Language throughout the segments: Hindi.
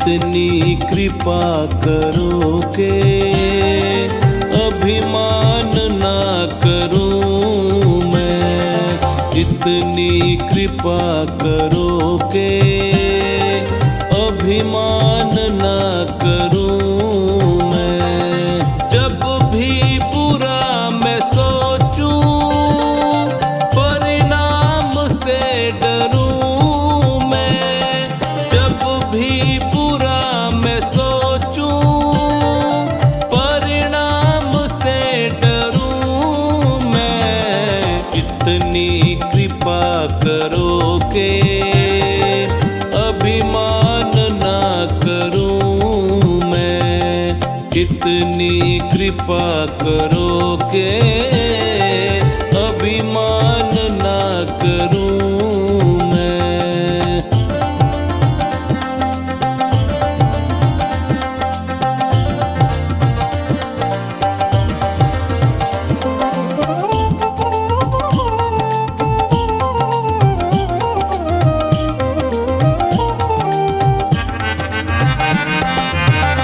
इतनी कृपा करोगे अभिमान ना करूं मैं। इतनी कृपा करोगे अभिमान ना करूं मैं। जब भी बुरा मैं सोचूं परिणाम से डरूं मैं। जब भी बुरा मैं सोचूं परिणाम से डरूं मैं। इतनी कृपा करोगे अभिमान ना करूं मैं। इतनी कृपा करोगे अभिमान ना करूं मैं।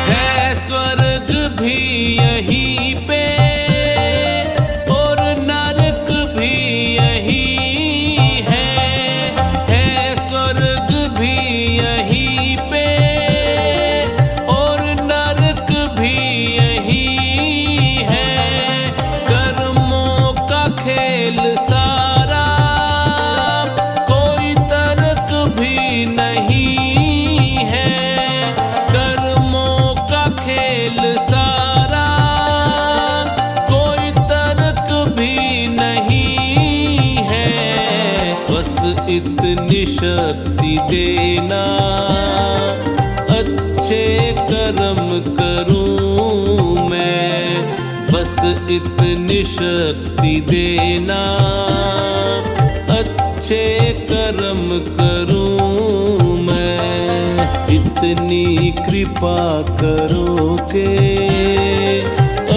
है स्वर्ग भी यहीं पे और नरक भी यहीं है स्वर्ग भी यहीं पे और नरक भी यहीं है। कर्मों का खेल सारा कोई तर्क भी नहीं है। कर्मों का खेल सारा कोई तर्क भी नहीं है। बस इतनी शक्ति देना अच्छे कर्म करूं मैं। बस इतनी शक्ति देना अच्छे कर्म करूं मैं। इतनी कृपा करोगे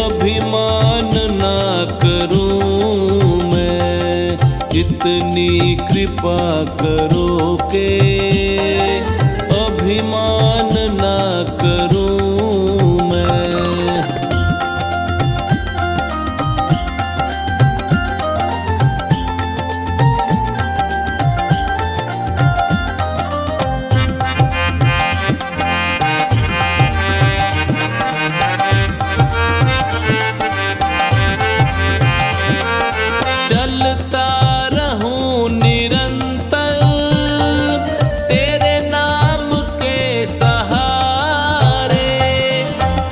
अभिमान ना करूं मैं। इतनी कृपा करोगे अभिमान ना करूं मैं। चलता रहूं निरंतर तेरे नाम के सहारे।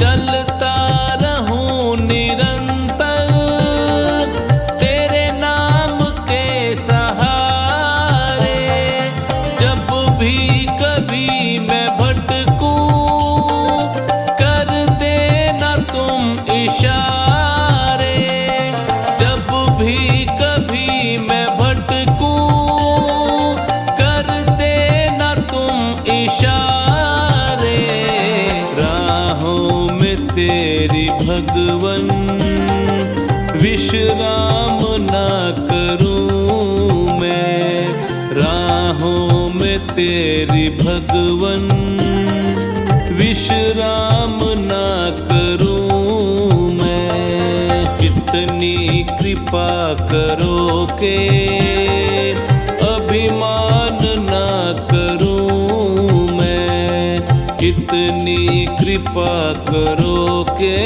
चलता रहूं निरंतर तेरे नाम के सहारे। जब भी कभी मैं भटकूं कर देना तुम इशारे। जब भी कभी मैं भटकूं कर देना तुम इशारे। राहों में तेरी भगवन विश्राम ना करूं मैं। राहों में तेरी भगवन विश्राम ना करूं मैं। इतनी कृपा करोगे अभिमान ना करूं मैं। इतनी कृपा करोगे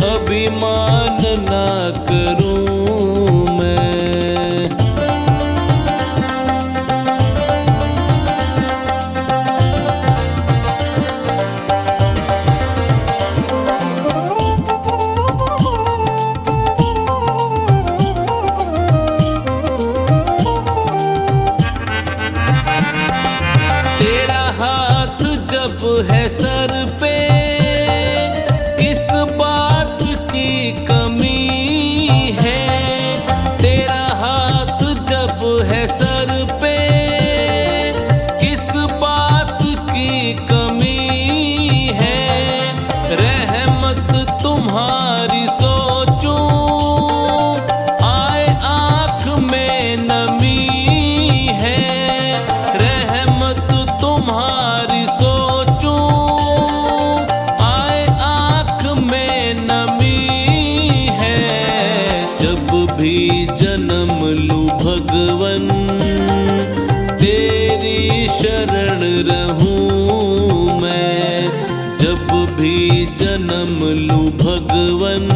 अभिमान ना करूं मैं। तेरा हाथ जब है सर पे किस बात की कमी है। तेरा हाथ जब है सर पे किस बात की कमी है। रहमत तुम्हारी सोचूं आए आँख में नमी है। रहमत तुम्हारी सो भगवन, तेरी शरण रहूं मैं। जब भी जन्म लूं भगवन,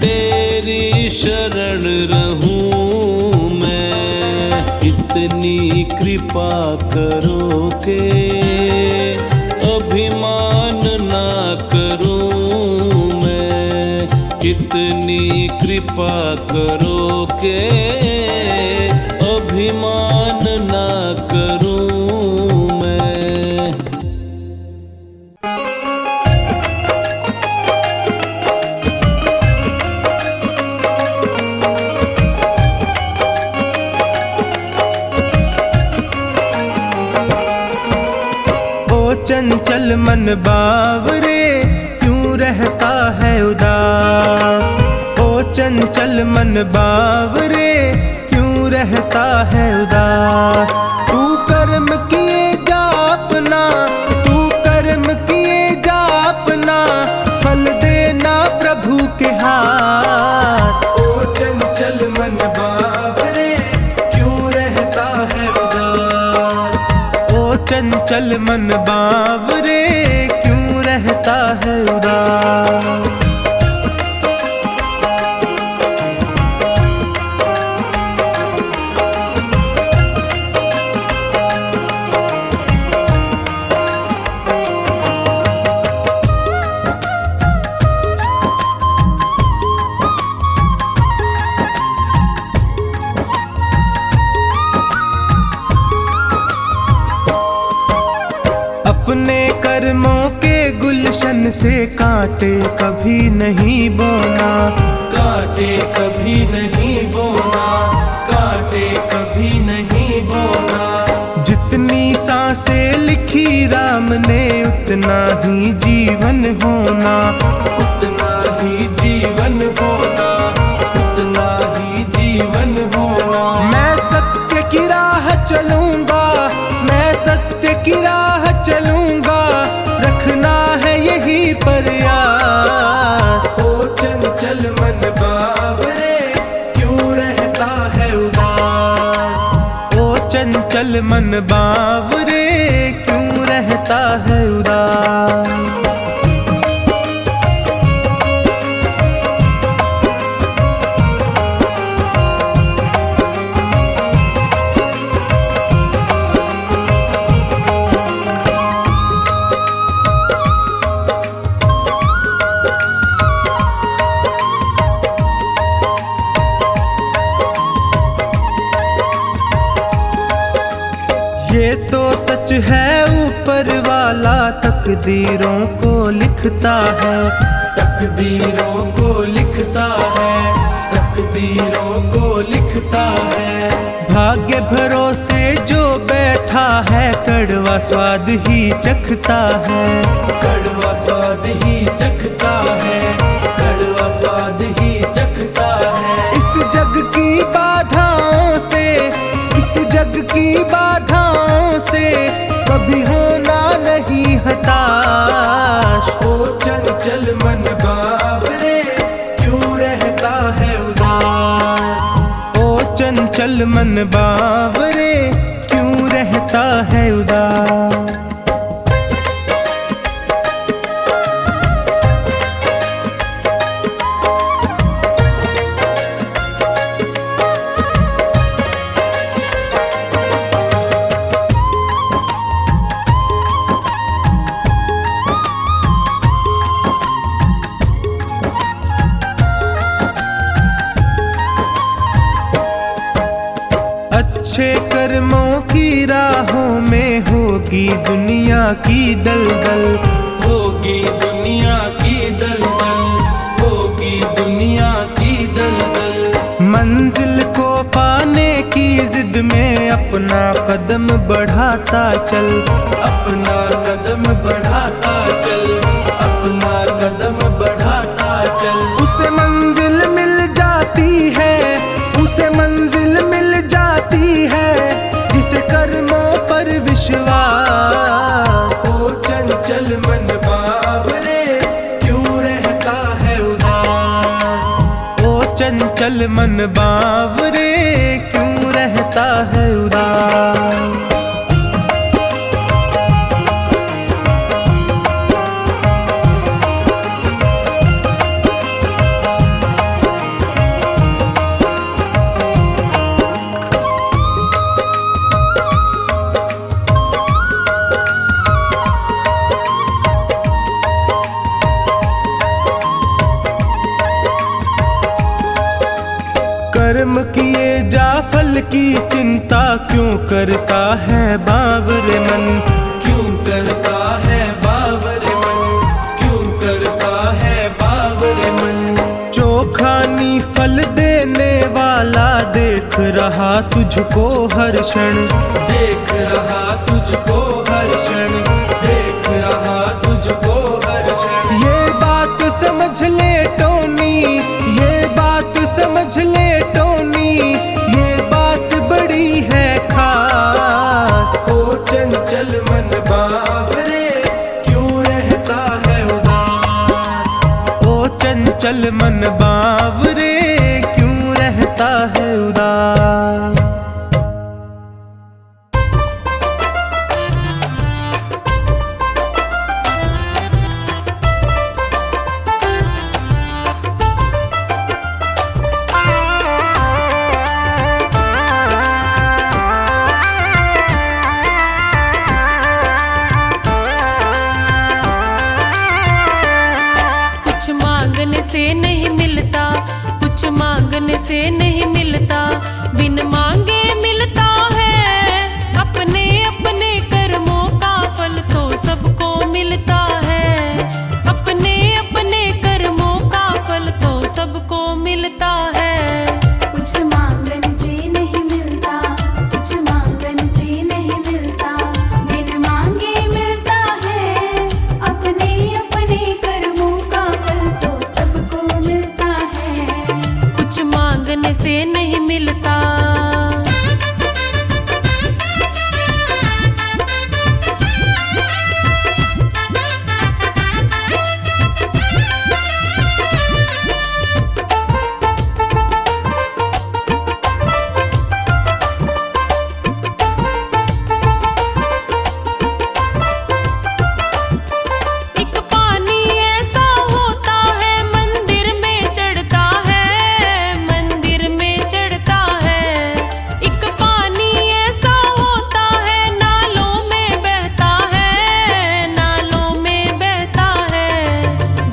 तेरी शरण रहूं मैं। इतनी कृपा करो के अभिमान ना करूं मैं। इतनी कृपा करो के अभिमान ना करूं मैं। चंचल मन बावरे क्यों रहता है उदास। ओ चंचल मन बावरे क्यों रहता है उदास। तू कर्म किए जा अपना, तू कर्म किए जा अपना, फल देना प्रभु के हाथ। ओ चंचल मन बावरे क्यों रहता है उदास। ओ चंचल मन बावरे क्यों रहता है उदास। अपने कर्मों के गुलशन से कांटे कभी नहीं बोना, कांटे कभी नहीं बोना, कांटे कभी नहीं बोना। जितनी सांसें लिखी राम ने उतना ही जीवन होना, उतना ही जीवन होना, उतना ही जीवन होना। मैं सत्य की राह चलूंगा, मैं सत्य की राह चलूंगा, रखना है यही प्रयास। ओ चंचल मन बावरे क्यों रहता है उदास। ओ चंचल मन बावरे क्यों रहता है उदास। ये तो सच है ऊपर वाला तकदीरों को लिखता है, तकदीरों को लिखता है, तकदीरों को लिखता है। भाग्य भरोसे जो बैठा है कड़वा स्वाद ही चखता है, कड़वा स्वाद ही चखता है, कड़वा स्वाद ही चखता है। इस जग की बाधाओं से, इस जग की बाधाओं से कभी होना नहीं हताश। ओ चंचल मन बावरे क्यों रहता है उदास। ओ चंचल मन बावरे क्यों रहता है उदास। अच्छे कर्मों की राहों में होगी दुनिया की दलदल, होगी दुनिया की दलदल, होगी दुनिया की दलदल। मंजिल को पाने की जिद में अपना कदम बढ़ाता चल, अपना कदम बढ़ाता चल, अपना कदम बढ़ाता चल। उसे मंजिल मिल जाती है, उसे मंजिल मिल जाती है जिसे कर्मों पर विश्वास। ओ चंचल मन बावरे क्यों रहता है उदास। ओ चंचल मन बावरे क्यों चिंता क्यों करता है बावरे मन, क्यों करता है बावरे मन, क्यों करता है बावरे मन। चोखानी फल देने वाला देख रहा तुझको हर क्षण, देख रहा तुझको हर क्षण, देख रहा तुझको हर क्षण। ये बात समझ ले टोनी, ये बात समझ ले टोनी, ये बात बड़ी है खास। ओ चंचल मन बावरे क्यों रहता है उदास, ओ चंचल मन बावरे क्यों रहता है उदास। कुछ मांगने से नहीं मिलता, कुछ मांगने से नहीं मिलता, बिन मांगे मिलता है। अपने अपने कर्मों का फल तो सबको मिलता है, अपने अपने कर्मों का फल तो सबको मिलता है। कुछ मांगने से नहीं मिलता, कुछ मांगने से नहीं मिलता, बिन मांगे मिलता है। अपने अपने कर्मों का फल तो सबको मिलता है, कुछ मांगने से नहीं मिलता। एक पानी ऐसा होता है मंदिर में चढ़ता है, मंदिर में चढ़ता है। एक पानी ऐसा होता है नालों में बहता है, नालों में बहता है।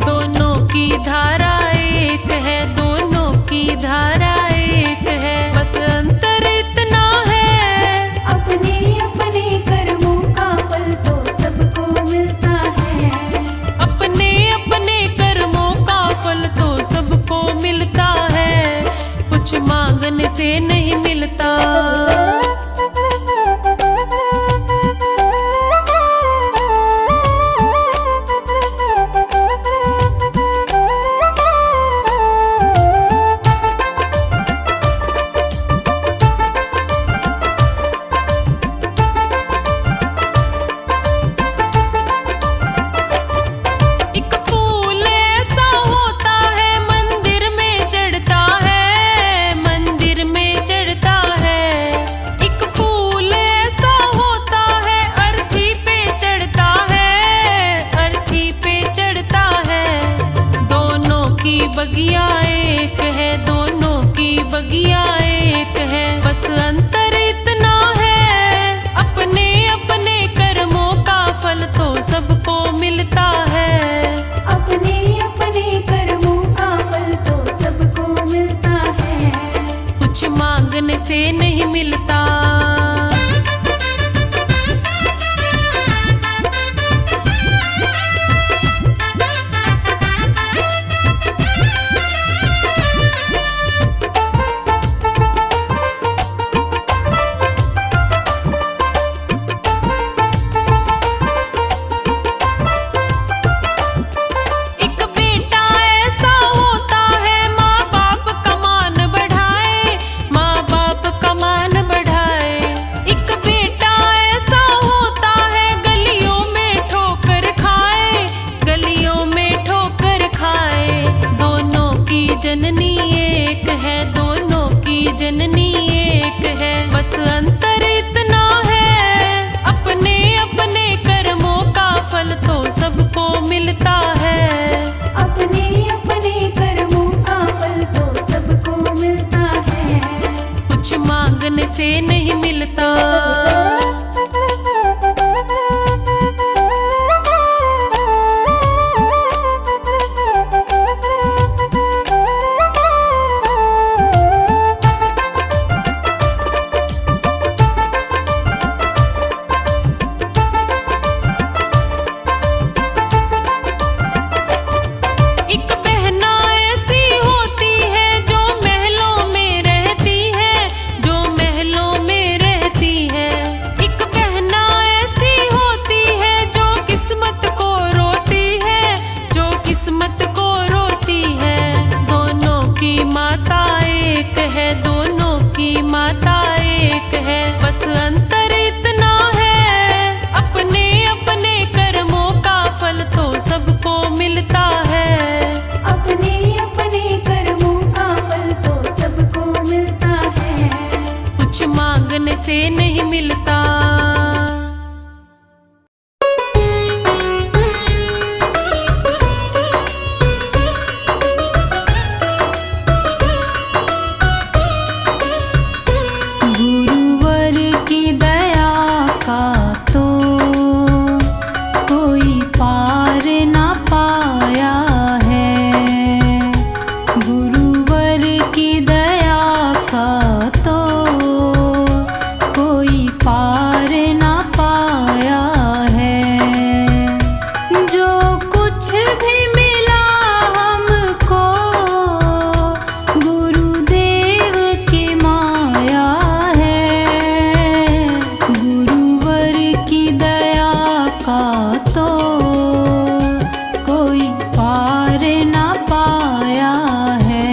दोनों की धारा एक है, दोनों की धारा एक है, बस अंतर इतना है। अपने अपने कर्मों का फल तो सबको मिलता है, अपने अपने कर्मों का फल तो सबको मिलता है, कुछ मांगने से नहीं मिलता। एक फूल ऐसा होता है मंदिर में चढ़ता है, मंदिर में चढ़ता है। एक फूल ऐसा होता है अर्थी पे चढ़ता है, अर्थी पे चढ़ता है। दोनों की बगिया एक है, दोनों की बगिया एक है, बस अंतर इतना है। अपने अपने कर्मों का फल तो सबको मिलता है, अपने अपने कर्मों का फल तो सबको मिलता है, कुछ मांगने से नहीं मिलता। एक बेटा ऐसा होता है माँ बाप का मान बढ़ाए, माँ बाप का मान बढ़ाए। एक बेटा ऐसा होता है गलियों में ठोकर खाए, गलियों में ठोकर खाए। दोनों की जननी एक है, दोनों की जननी एक है, बस अंतर इतना है। अपने अपने कर्मों का फल तो सबको मिलता है, अपने अपने कर्मों का फल तो सबको मिलता है, कुछ मांगने से नहीं मिलता। से नहीं मिलता। गुरुवर की दया का तो कोई पार ना पाया है। गुरुवर की दया का तो कोई पार ना पाया है। जो कुछ भी मिला हमको गुरुदेव की माया है। गुरुवर की दया का तो कोई पार ना पाया है।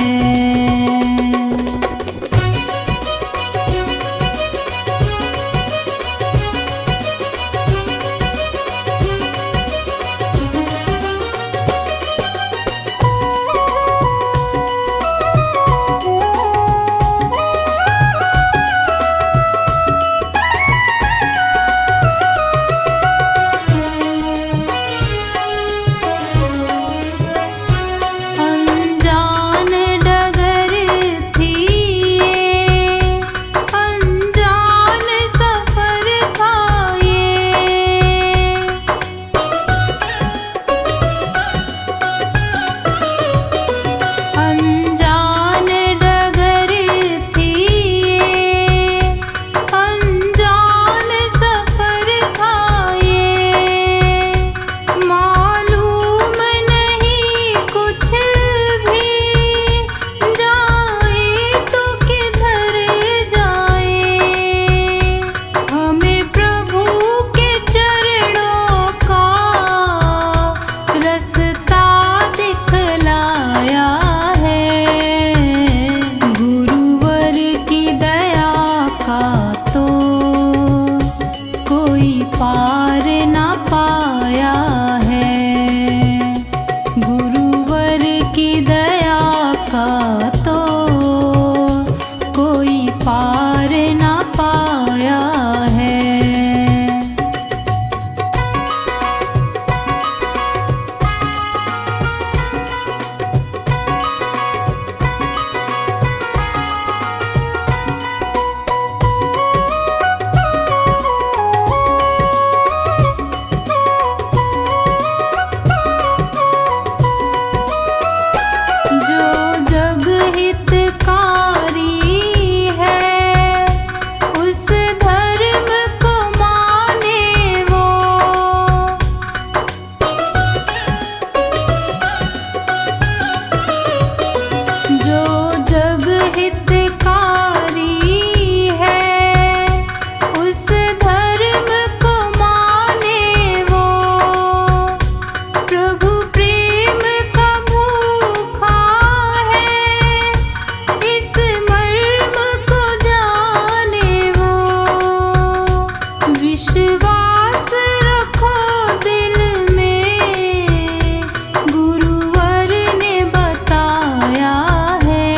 अनजान डगर थी ये, अनजान सफर था ये। अनजान डगर थी ये, अनजान सफर था ये। मालूम नहीं कुछ भी, जाए तो किधर जाए। हमें प्रभु के चरणों का रास्ता दिखलाया है। गुरुवर की दया का तो कोई पार ना पाया है। गुरुवर की दया का तो कोई पार ना पाया है। जो जग हितकारी है उस धर्म को माने वो। जो जग हितकारी है उस धर्म को माने वो। प्रभु प्रेम का भूखा है, इस मर्म को जाने वो। विश्वास रखो दिल में, गुरुवर ने बताया है।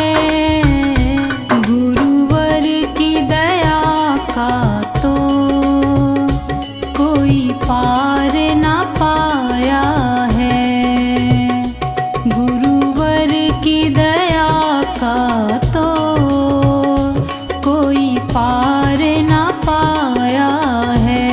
गुरुवर की दया का तो कोई पार ना पाया है। गुरुवर की दया का तो कोई पार ना पाया है।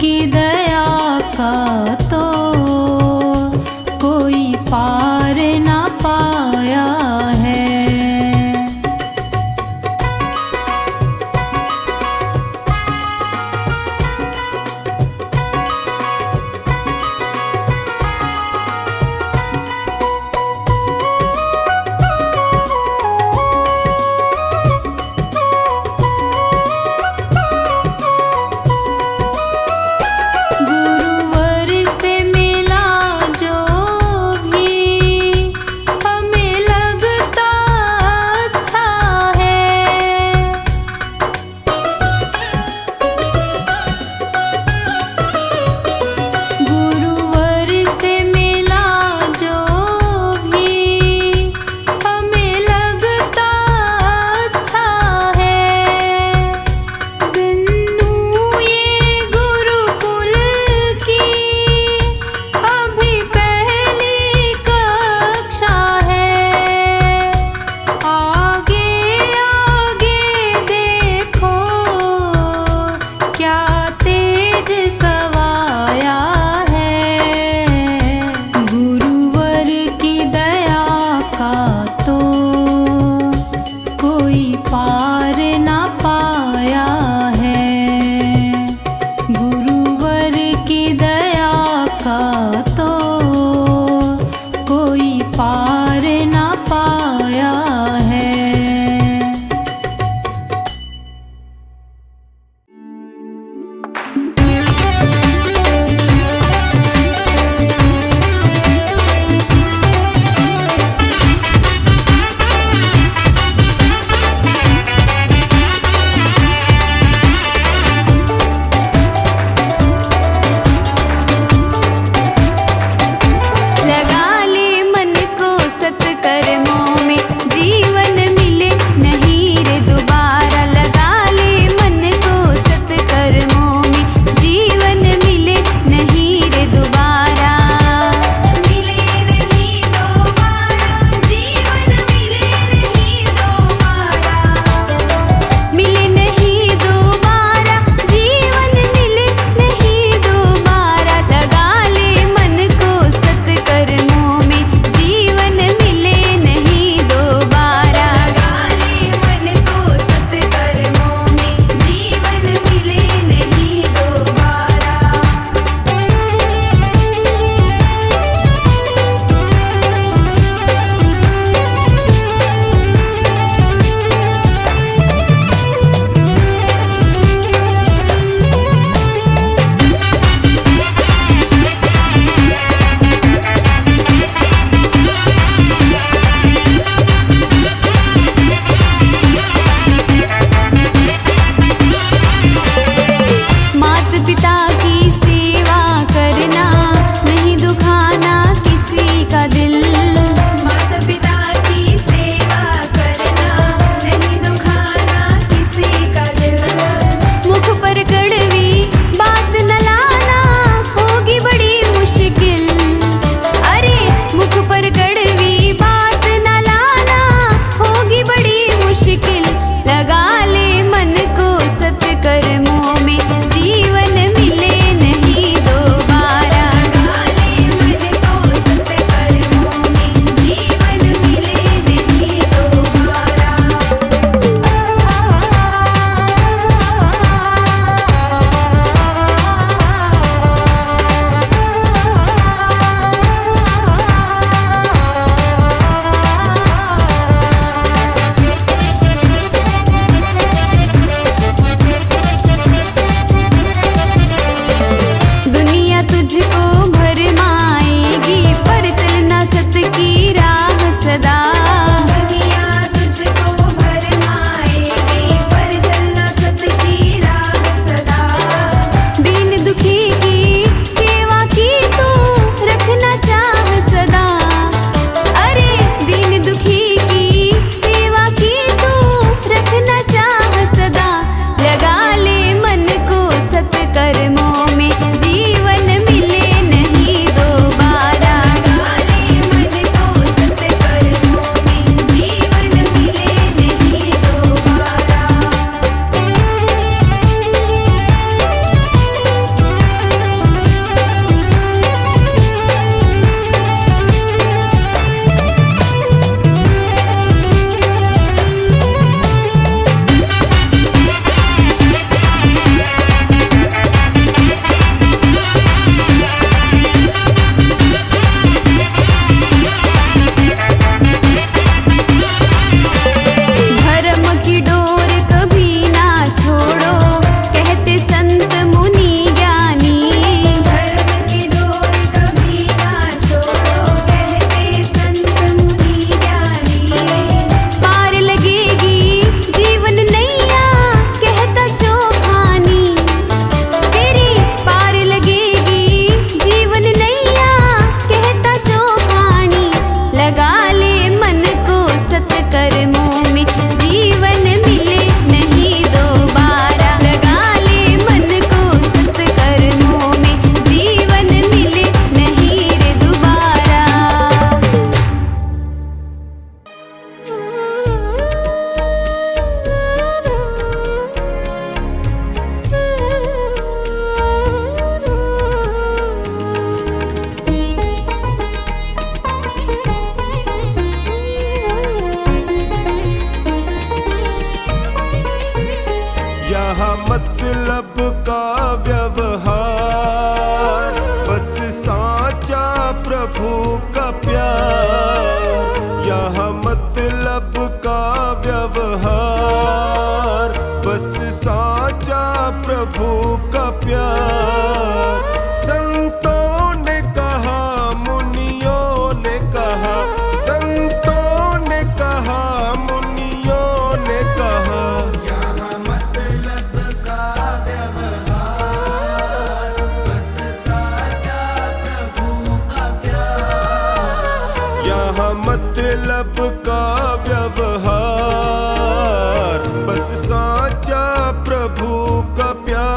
की दया का तो कोई पार ना पाया है। मतलब का व्यवहार, बस साचा प्रभु का प्यार।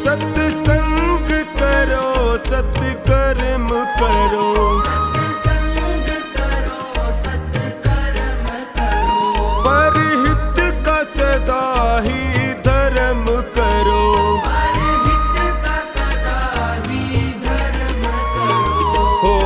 सत्संग करो, सत्कर्म करो, सत्संग करो, सत्कर्म करो, परहित का सदा ही धर्म करो। परहित का सदा ही धर्म करो। हो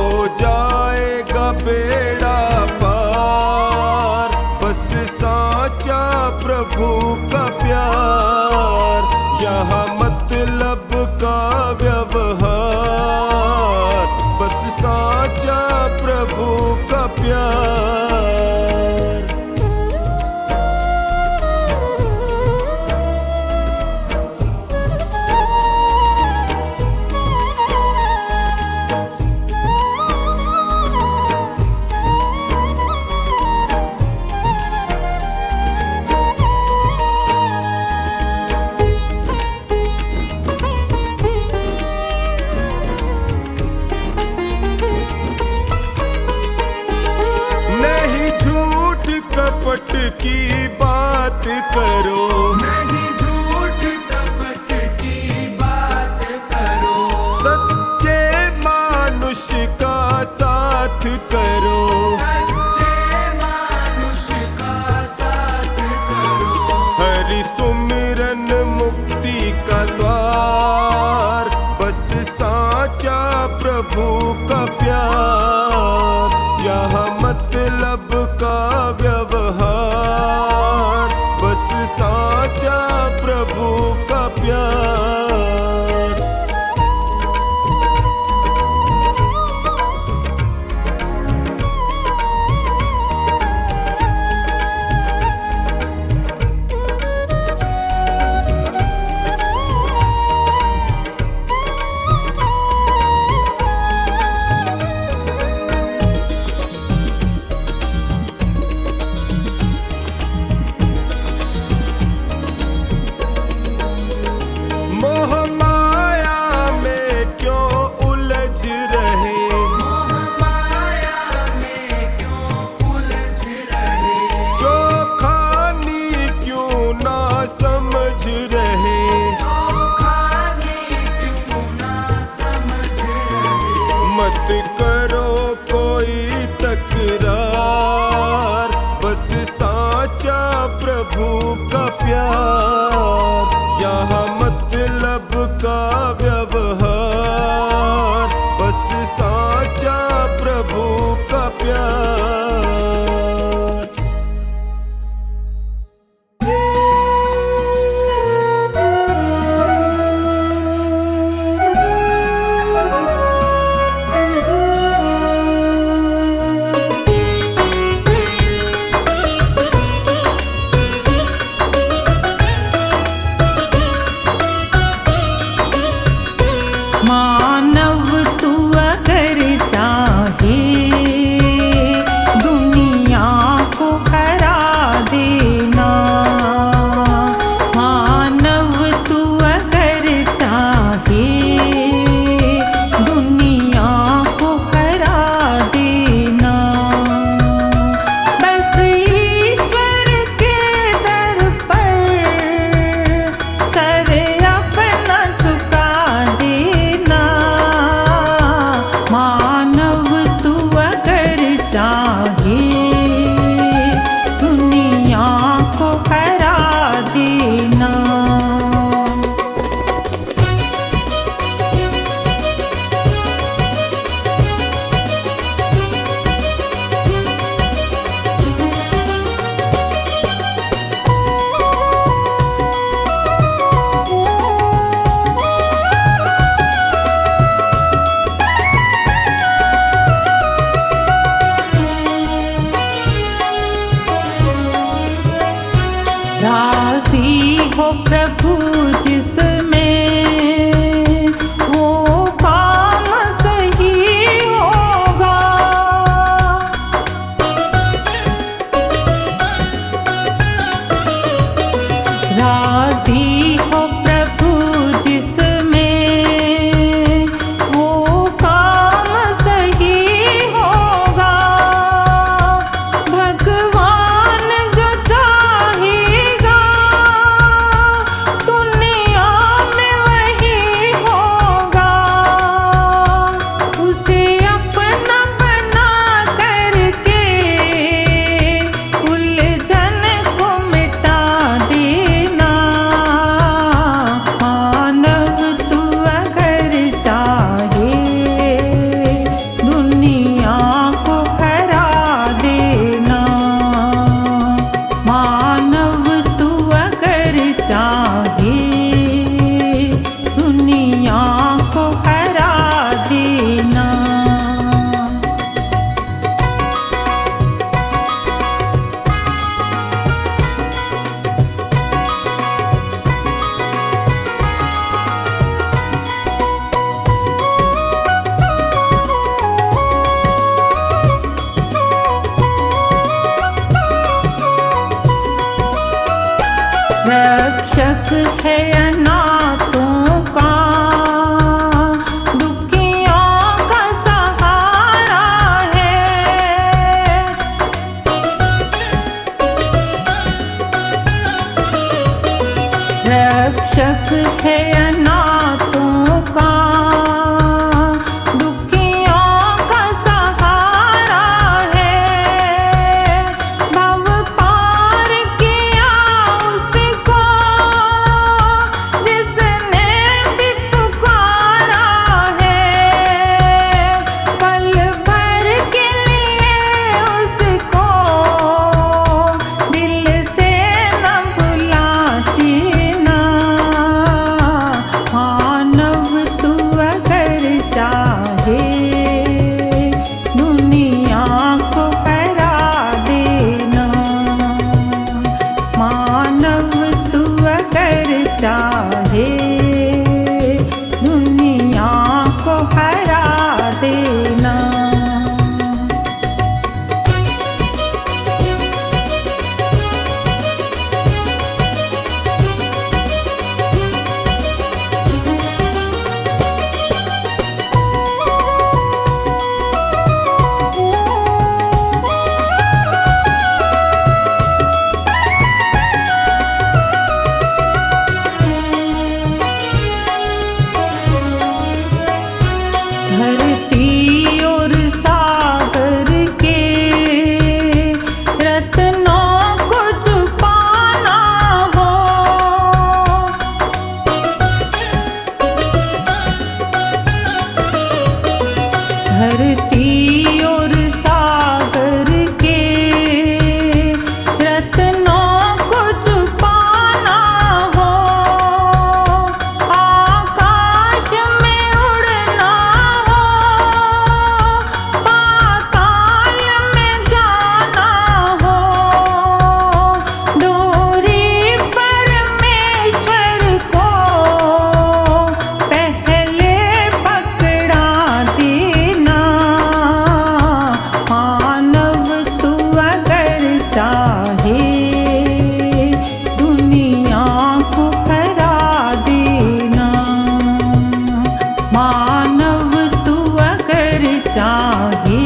जाएगा बेड़ा पार, बस साचा प्रभु का प्यार। यहाँ मतलब का व्यवहार, बस साचा प्रभु का प्यार। नहीं झूठ कपट की बात करो, नहीं झूठ कपट की बात करो, सच्चे मानुष का साथ करो। सच्चे मानुष का साथ करो। हरि सुमिरन मुक्ति का द्वार, बस साचा प्रभु का प्यार। यहाँ मतलब का व्यवहार, बस साचा धरती और सागर के रत्नों को छुपाना हो, आकाश में उड़ना हो, पाताल में जाना हो, डोरी परमेश्वर को पहले पकड़ा देना। मानव तू अगर चाहे दुनिया को हरा देना, मानव तू अगर चाहे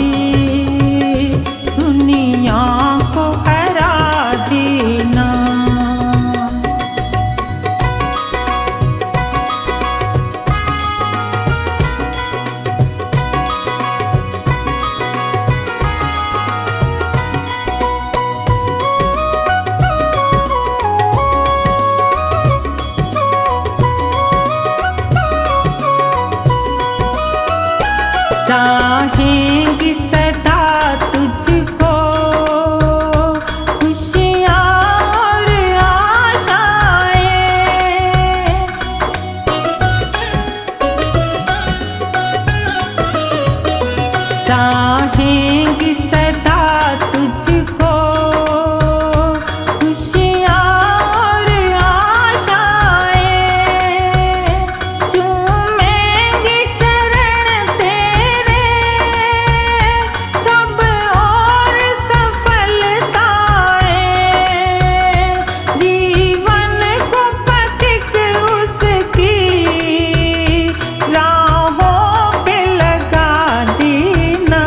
दुनिया को हरा देना। चाहेंगी सदा तुझको खुशियाँ और आशाएं, चाहेंगी सदा तुझको खुशियाँ और आशाएं, चूमेंगी चरण तेरे सब और सफलताएं, जीवन को पथिक उसकी राहों पे लगा देना।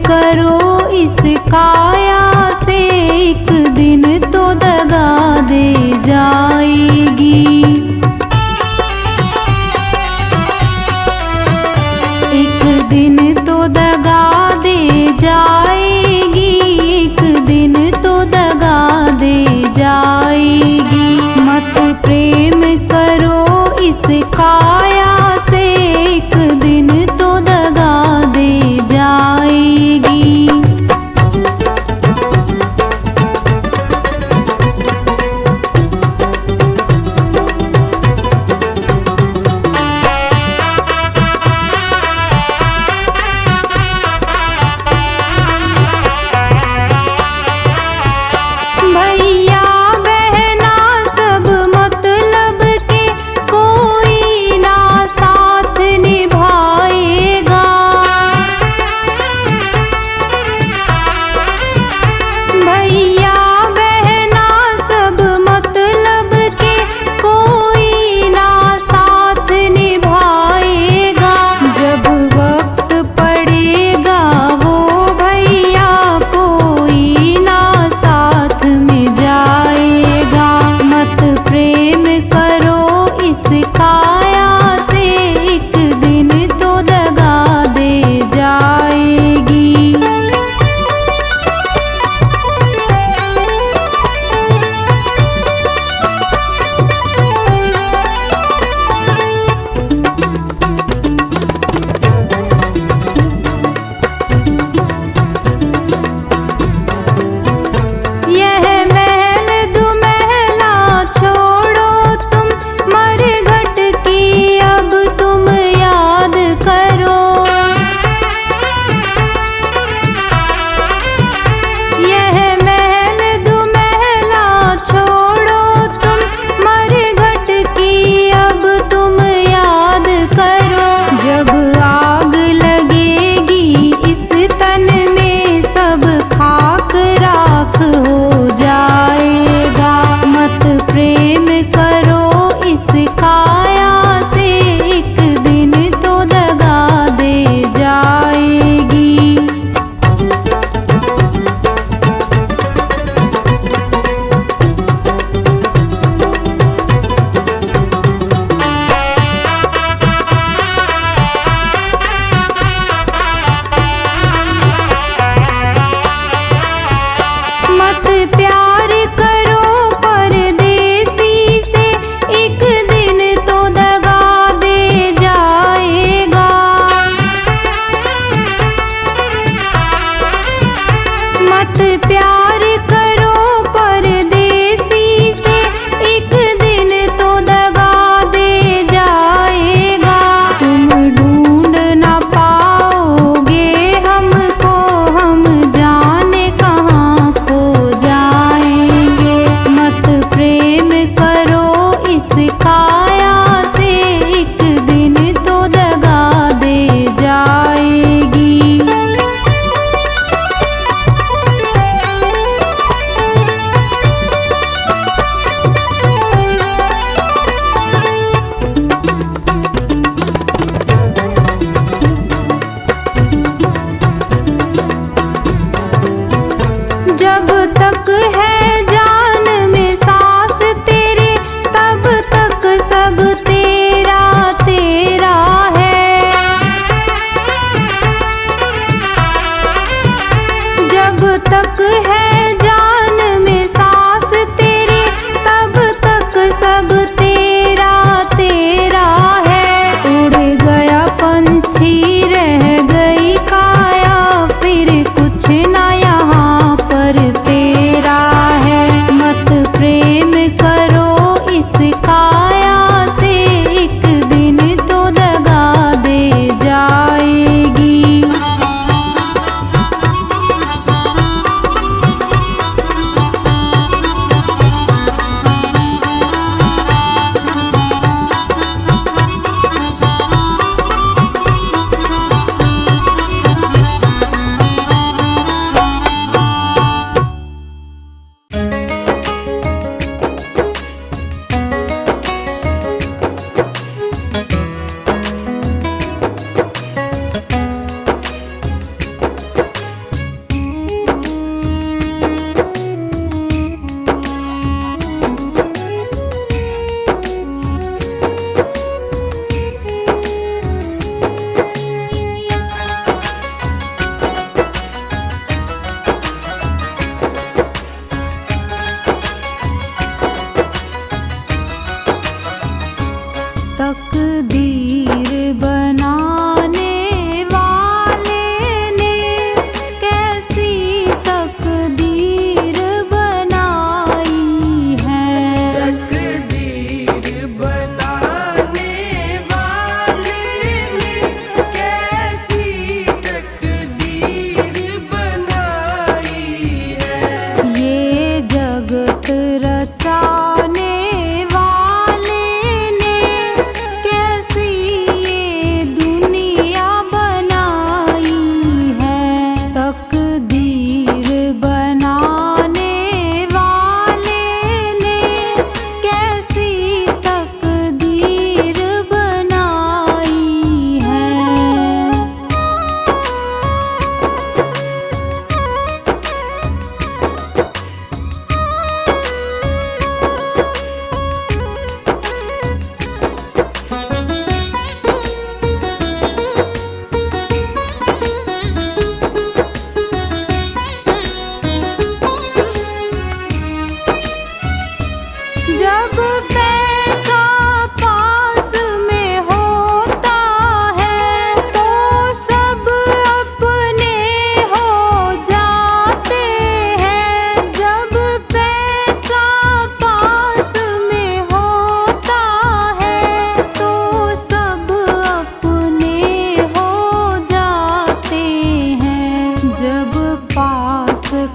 करो इस काया से, एक दिन तो दगा दे जाएगी। एक दिन तो दगा दे जाएगी, एक दिन तो दगा दे जाएगी। मत प्रेम करो इस काया से, एक दिन तो दगा दे जाएगी। भैया बहना सब मतलब के, कोई ना साथ निभाएगा। भैया बहना सब मतलब के, कोई ना साथ निभाएगा। जब वक्त पड़ेगा वो भैया कोई ना साथ में जाएगा। मत प्रेम करो इस काया से, एक दिन तो दगा दे जाएगी। यह महल दुमहला छोड़ो तुम, मरघट की अब तुम याद करो। यह महल दुमहला छोड़ो तुम, मरघट की अब तुम याद करो। जब आग लगेगी इस तन में, सब खाक राख हो जाएगा। मत प्रेम करो इस काया से, एक दिन तो दगा दे जाएगी। मत प्यार करो परदेसी से, एक दिन तो दगा दे जाएगा। मत प्यार करो परदेसी से, एक दिन तो दगा दे जाएगा। तुम ढूंढ ना पाओगे हमको, हम जाने कहाँ खो जाएंगे। मत प्रेम करो इस काया से, एक दिन तो दगा दे जाएगी। जब तक है जान में सांस तेरे, तब तक सब तेरा तेरा है। जब तक है जान में सांस तेरे, तब तक सब तेरा तेरा है। उड़ गया पंछी रह गई काया, फिर कुछ ना यहाँ पर तेरा है। मत प्रेम करो इस काया से, एक दिन तो दगा दे जाएगी।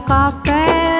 का पैर